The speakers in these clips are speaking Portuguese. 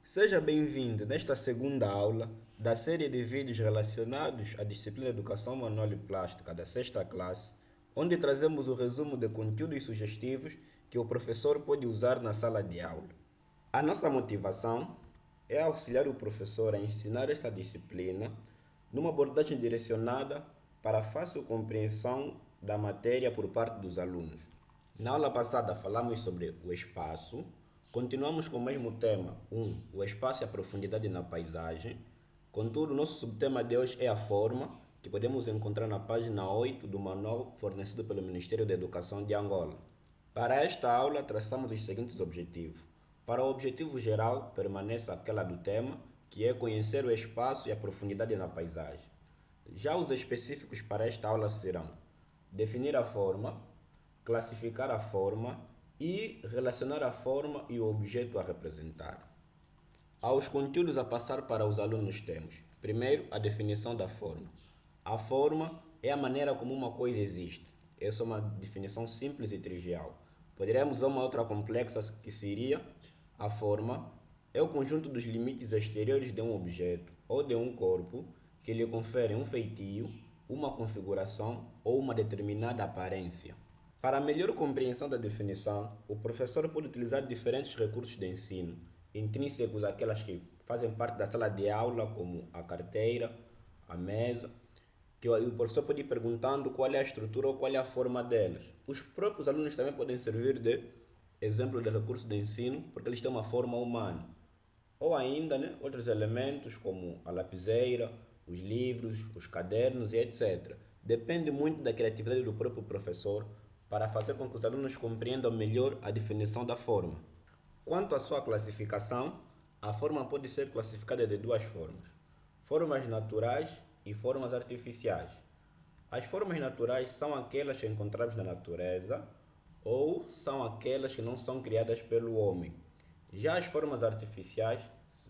Seja bem-vindo nesta segunda aula da série de vídeos relacionados à disciplina Educação Manual e Plástica da sexta classe, onde trazemos o resumo de conteúdos sugestivos que o professor pode usar na sala de aula. A nossa motivação é auxiliar o professor a ensinar esta disciplina numa abordagem direcionada para a fácil compreensão da matéria por parte dos alunos. Na aula passada falamos sobre o espaço. Continuamos com o mesmo tema, o espaço e a profundidade na paisagem. Contudo, o nosso subtema de hoje é a forma, que podemos encontrar na página 8 do manual fornecido pelo Ministério da Educação de Angola. Para esta aula, traçamos os seguintes objetivos. Para o objetivo geral, permanece aquela do tema, que é conhecer o espaço e a profundidade na paisagem. Já os específicos para esta aula serão definir a forma, classificar a forma e relacionar a forma e o objeto a representar. Aos conteúdos a passar para os alunos temos, primeiro, a definição da forma. A forma é a maneira como uma coisa existe. Essa é uma definição simples e trivial. Poderíamos usar uma outra complexa que seria: a forma é o conjunto dos limites exteriores de um objeto ou de um corpo que lhe conferem um feitio, uma configuração ou uma determinada aparência. Para melhor compreensão da definição, o professor pode utilizar diferentes recursos de ensino, intrínsecos àquelas que fazem parte da sala de aula, como a carteira, a mesa, que o professor pode ir perguntando qual é a estrutura ou qual é a forma delas. Os próprios alunos também podem servir de exemplo de recurso de ensino, porque eles têm uma forma humana. Ou ainda, outros elementos como a lapiseira, os livros, os cadernos e etc. Depende muito da criatividade do próprio professor para fazer com que os alunos compreendam melhor a definição da forma. Quanto à sua classificação, a forma pode ser classificada de duas formas: formas naturais e formas artificiais. As formas naturais são aquelas que encontramos na natureza ou são aquelas que não são criadas pelo homem. Já as formas artificiais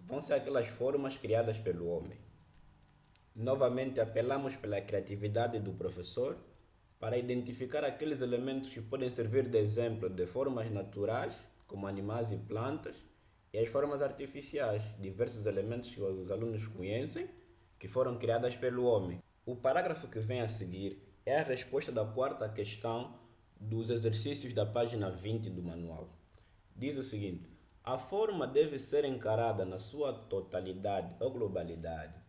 vão ser aquelas formas criadas pelo homem. Novamente, apelamos pela criatividade do professor para identificar aqueles elementos que podem servir de exemplo de formas naturais, como animais e plantas, e as formas artificiais, diversos elementos que os alunos conhecem, que foram criadas pelo homem. O parágrafo que vem a seguir é a resposta da quarta questão dos exercícios da página 20 do manual. Diz o seguinte: a forma deve ser encarada na sua totalidade ou globalidade,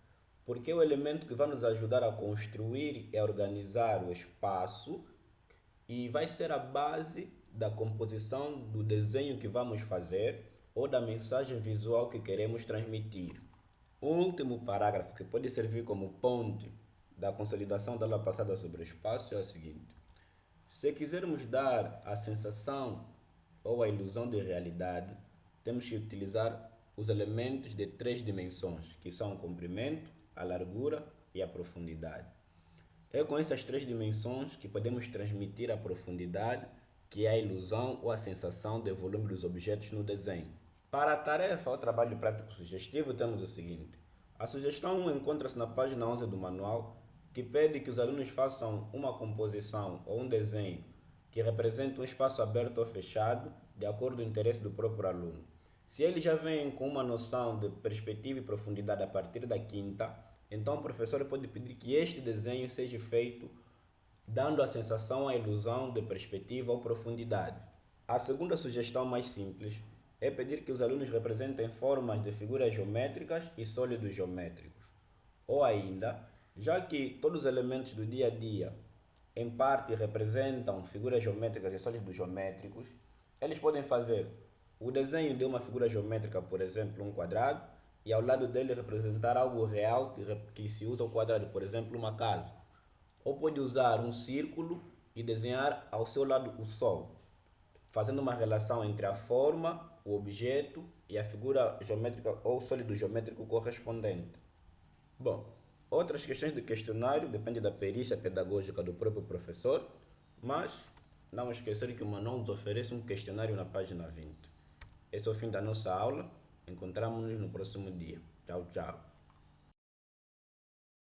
porque é o elemento que vai nos ajudar a construir e a organizar o espaço e vai ser a base da composição do desenho que vamos fazer ou da mensagem visual que queremos transmitir. Um último parágrafo que pode servir como ponte da consolidação da aula passada sobre o espaço é o seguinte: se quisermos dar a sensação ou a ilusão de realidade, temos que utilizar os elementos de três dimensões, que são o comprimento, a largura e a profundidade. É com essas três dimensões que podemos transmitir a profundidade, que é a ilusão ou a sensação de volume dos objetos no desenho. Para a tarefa ou trabalho prático sugestivo, temos o seguinte: a sugestão 1 encontra-se na página 11 do manual, que pede que os alunos façam uma composição ou um desenho que represente um espaço aberto ou fechado, de acordo com o interesse do próprio aluno. Se eles já vêm com uma noção de perspectiva e profundidade a partir da quinta, então o professor pode pedir que este desenho seja feito dando a sensação, a ilusão de perspectiva ou profundidade. A segunda sugestão, mais simples, é pedir que os alunos representem formas de figuras geométricas e sólidos geométricos. Ou ainda, já que todos os elementos do dia a dia em parte representam figuras geométricas e sólidos geométricos, eles podem fazer o desenho de uma figura geométrica, por exemplo, um quadrado, e ao lado dele representar algo real que se usa o quadrado, por exemplo, uma casa. Ou pode usar um círculo e desenhar ao seu lado o sol, fazendo uma relação entre a forma, o objeto e a figura geométrica ou sólido geométrico correspondente. Bom, outras questões do questionário dependem da perícia pedagógica do próprio professor, mas não esquecer que o manual nos oferece um questionário na página 20. Esse é o fim da nossa aula. Encontramos-nos no próximo dia. Tchau, tchau.